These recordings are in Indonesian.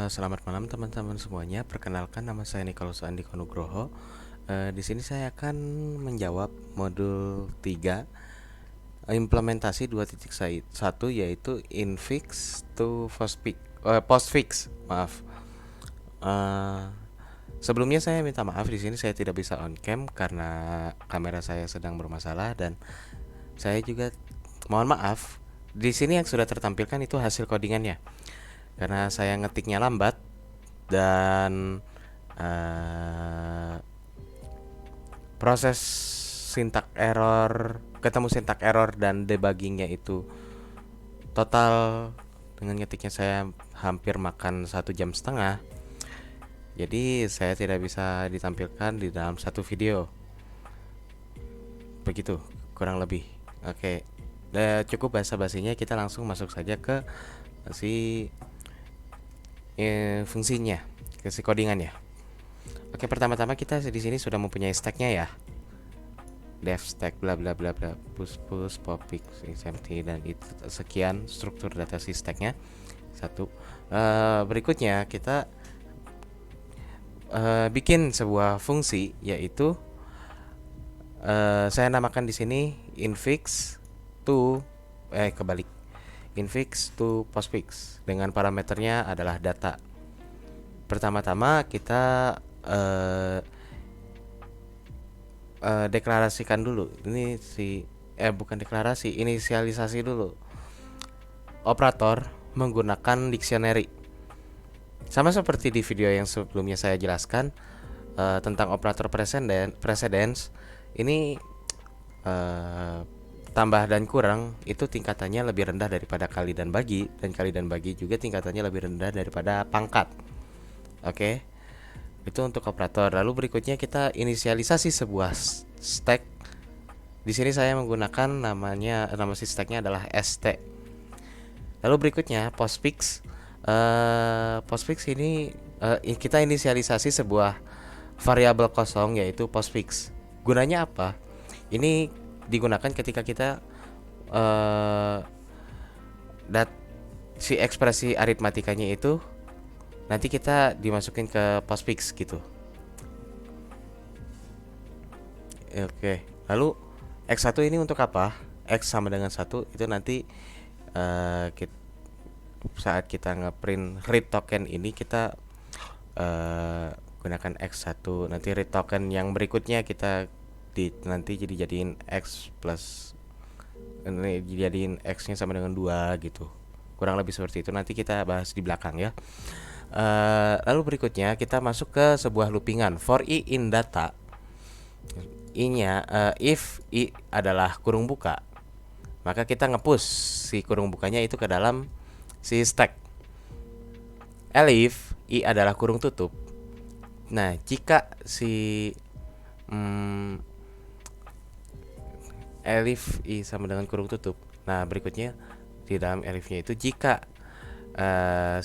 Selamat malam teman-teman semuanya. Perkenalkan nama saya Nicholas Andiko Nugroho. Di sini saya akan menjawab modul 3 implementasi 2.1 yaitu infix to postfix. Maaf. Eh, Sebelumnya saya minta maaf, di sini saya tidak bisa on cam karena kamera saya sedang bermasalah, dan saya juga mohon maaf di sini yang sudah tertampilkan itu hasil codingannya karena saya ngetiknya lambat dan eh, proses sintak error dan debuggingnya itu total dengan ngetiknya saya hampir makan 1,5 jam. Jadi saya tidak bisa ditampilkan di dalam satu video. Begitu kurang lebih. Oke. Cukup basa-basinya, kita langsung masuk saja ke si fungsinya, ke si codingannya. Oke, pertama-tama kita di sini sudah mempunyai stacknya ya. Dev stack bla bla bla bla, push popix empty, dan itu sekian struktur data si stacknya. Satu. Berikutnya kita bikin sebuah fungsi, yaitu saya namakan di sini infix to kebalik, infix to postfix, dengan parameternya adalah data. Pertama-tama kita deklarasikan dulu. Ini bukan deklarasi, inisialisasi dulu operator menggunakan dictionary. Sama seperti di video yang sebelumnya saya jelaskan tentang operator precedence. Ini tambah dan kurang itu tingkatannya lebih rendah daripada kali dan bagi, dan kali dan bagi juga tingkatannya lebih rendah daripada pangkat. Oke. Itu untuk operator. Lalu berikutnya kita inisialisasi sebuah stack. Di sini saya menggunakan nama si stacknya adalah st. Lalu berikutnya postfix. Postfix ini kita inisialisasi sebuah variabel kosong, yaitu postfix. Gunanya apa? Ini digunakan ketika kita dat si ekspresi aritmatikanya itu nanti kita dimasukin ke postfix gitu. Oke. Lalu x1 ini untuk apa? X sama dengan 1 itu nanti saat kita ngeprint read token ini kita gunakan x1. Nanti read token yang berikutnya kita nanti jadiin x plus, ini jadiin x-nya sama dengan 2 gitu. Kurang lebih seperti itu. Nanti kita bahas di belakang ya. Lalu berikutnya kita masuk ke sebuah loopingan for i in data. I-nya if i adalah kurung buka, maka kita ngepush si kurung bukanya itu ke dalam si stack. Elif i adalah kurung tutup. Nah, jika si elif i sama dengan kurung tutup. Nah, berikutnya di dalam elifnya itu jika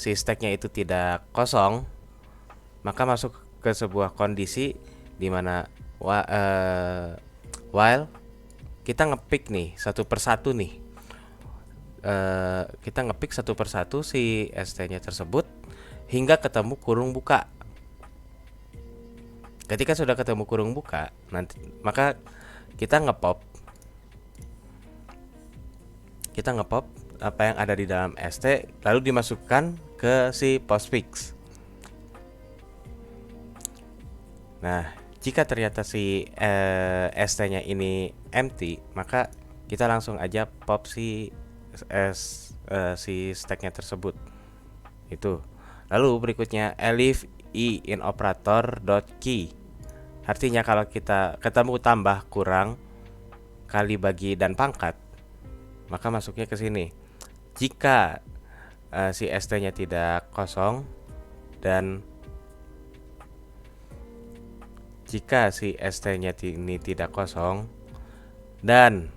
si stacknya itu tidak kosong, maka masuk ke sebuah kondisi di mana while kita ngepick nih satu persatu nih. Kita ngepick satu persatu si st-nya tersebut hingga ketemu kurung buka. Ketika sudah ketemu kurung buka, nanti maka kita ngepop apa yang ada di dalam st, lalu dimasukkan ke si postfix. Nah, jika ternyata si st-nya ini empty, maka kita langsung aja pop si stacknya tersebut. Itu. Lalu berikutnya elif i in operator dot key. Artinya kalau kita ketemu tambah, kurang, kali, bagi, dan pangkat, maka masuknya ke sini. Jika si st-nya tidak kosong, dan jika si st-nya ini tidak kosong dan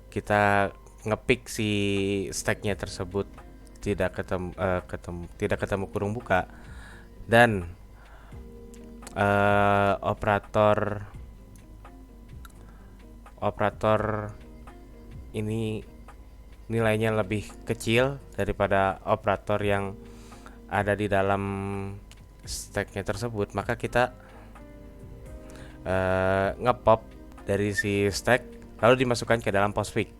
kita ngepick si stacknya tersebut tidak ketemu kurung buka, dan operator ini nilainya lebih kecil daripada operator yang ada di dalam stacknya tersebut, maka kita ngepop dari si stack lalu dimasukkan ke dalam postfix.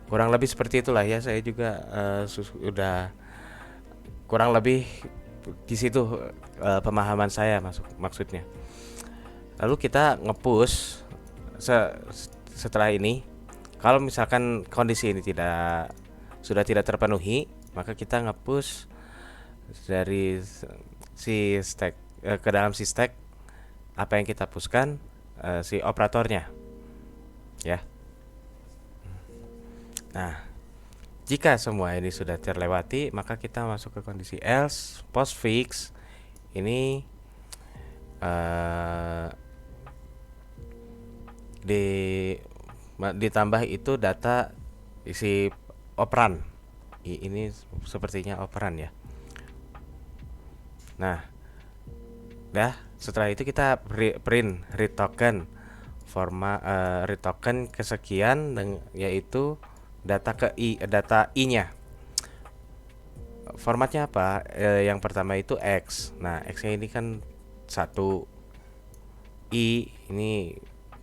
Kurang lebih seperti itulah ya. Saya juga udah kurang lebih di situ pemahaman saya maksudnya. Lalu kita ngepush setelah ini. Kalau misalkan kondisi ini sudah tidak terpenuhi, maka kita ngepush dari si stack ke dalam si stack apa yang kita pushkan, si operatornya ya. Nah, jika semua ini sudah terlewati, maka kita masuk ke kondisi else postfix. Ini ditambah itu data isi operan. Ini sepertinya operan ya. Nah, setelah itu kita print read token read token kesekian, yaitu data i-nya. Formatnya apa? Yang pertama itu x. Nah, x-nya ini kan 1, i ini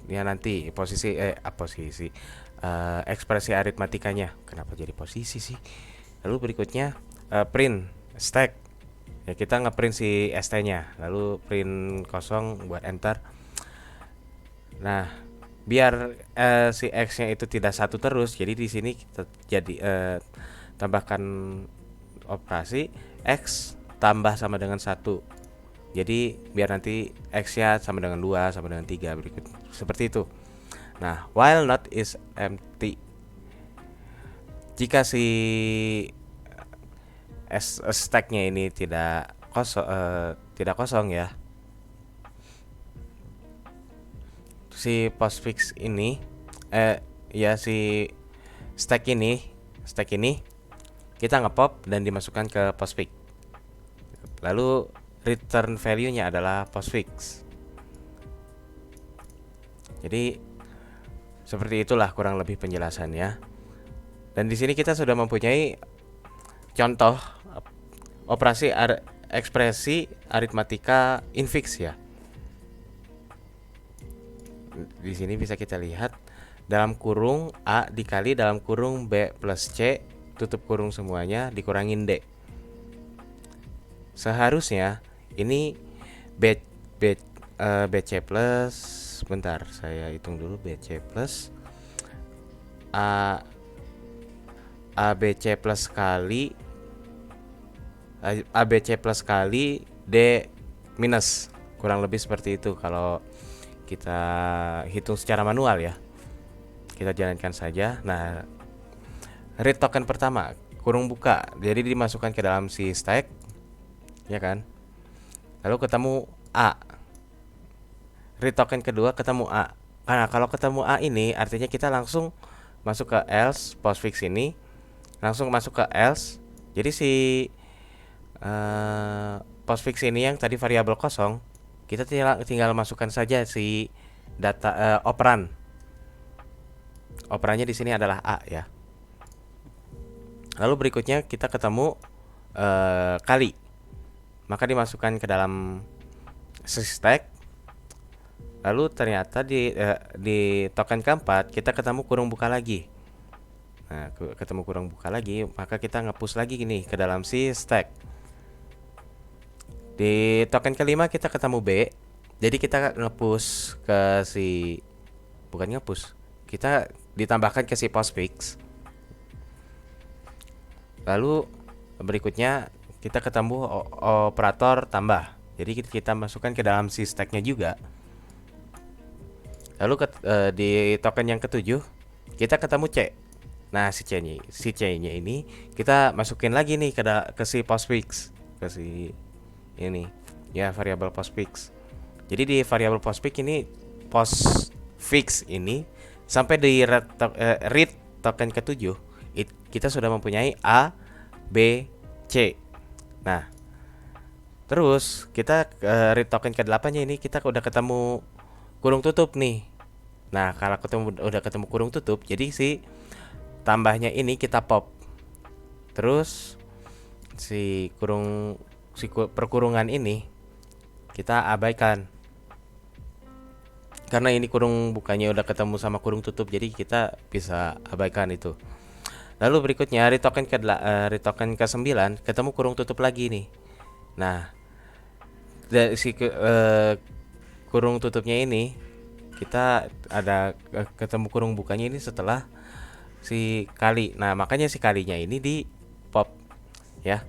ya nanti posisi ekspresi aritmatikanya. Kenapa jadi posisi sih? Lalu berikutnya print stack. Ya, kita ngeprint si st-nya, lalu print kosong buat enter. Nah, biar si x-nya itu tidak 1 terus, jadi di sini kita tambahkan operasi x tambah sama dengan 1. Jadi biar nanti x-nya sama dengan 2, sama dengan 3 berikut seperti itu. Nah, while not is empty. Jika si stack-nya ini tidak kosong ya. Si postfix ini si stack ini kita ngepop dan dimasukkan ke postfix. Lalu return value-nya adalah postfix. Jadi seperti itulah kurang lebih penjelasannya. Dan di sini kita sudah mempunyai contoh operasi ekspresi aritmatika infix ya. Di sini bisa kita lihat dalam kurung A dikali dalam kurung B plus C tutup kurung semuanya dikurangin D. Seharusnya ini BC plus, bentar saya hitung dulu, BC plus ABC plus kali ABC plus kali D minus, kurang lebih seperti itu kalau kita hitung secara manual ya. Kita jalankan saja. Nah, read token pertama kurung buka, jadi dimasukkan ke dalam si stack ya kan. Lalu ketemu A, read token kedua ketemu A. Nah, kalau ketemu A ini artinya kita langsung masuk ke else postfix ini, langsung masuk ke else. Jadi si postfix ini yang tadi variabel kosong, kita tinggal masukkan saja si data operan. Operannya di sini adalah A ya. Lalu berikutnya kita ketemu kali, maka dimasukkan ke dalam stack. Lalu ternyata di token keempat kita ketemu kurung buka lagi. Nah, ketemu kurung buka lagi, maka kita nge-push lagi gini ke dalam si stack. Di token kelima kita ketemu B, jadi kita nge-push ke si, bukan nge-push, kita ditambahkan ke si postfix. Lalu berikutnya kita ketemu operator tambah, jadi kita masukkan ke dalam si stacknya juga. Lalu di token yang ketujuh kita ketemu C. Nah, si C-nya ini kita masukin lagi nih ke si postfix, ke si ini ya, variabel postfix. Jadi di variabel postfix ini sampai di read token ketujuh kita sudah mempunyai A, B, C. Nah, terus kita read token ke-8-nya ini kita udah ketemu kurung tutup nih. Nah, kalau udah ketemu kurung tutup, jadi si tambahnya ini kita pop. Terus perkurungan ini kita abaikan, karena ini kurung bukanya udah ketemu sama kurung tutup, jadi kita bisa abaikan itu. Lalu berikutnya retoken ke 9 ketemu kurung tutup lagi nih. Nah, kurung tutupnya ini kita ada ketemu kurung bukanya ini setelah si kali. Nah, makanya si kalinya ini di pop ya.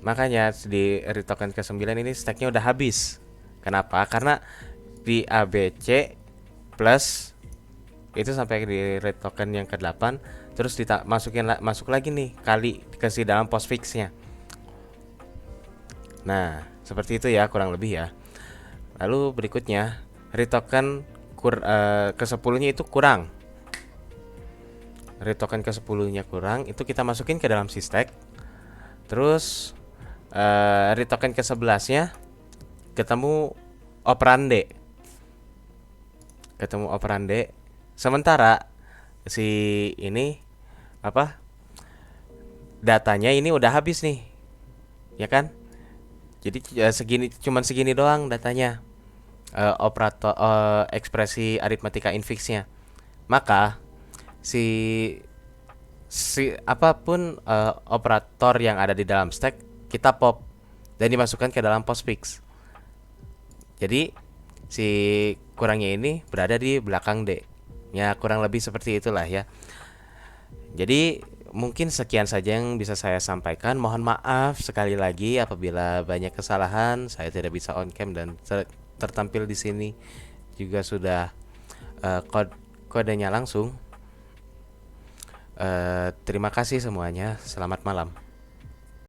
Makanya di retoken ke 9 ini stacknya udah habis. Kenapa? Karena di ABC plus itu sampai di red token yang ke-8, terus masuk lagi nih kali ke si dalam postfixnya. Nah, seperti itu ya kurang lebih ya. Lalu berikutnya red token ke-10-nya itu kurang. Red token ke-10-nya kurang, itu kita masukin ke dalam si stack. Terus red token ke-11-nya ketemu operande. Sementara si ini apa? Datanya ini udah habis nih. Ya kan? Jadi cuman segini doang datanya. Operator ekspresi aritmatika infixnya. Maka si apapun operator yang ada di dalam stack kita pop dan dimasukkan ke dalam postfix. Jadi si kurangnya ini berada di belakang D. Ya kurang lebih seperti itulah ya. Jadi mungkin sekian saja yang bisa saya sampaikan. Mohon maaf sekali lagi apabila banyak kesalahan. Saya tidak bisa on cam dan tertampil di sini juga sudah kodenya langsung. Terima kasih semuanya. Selamat malam.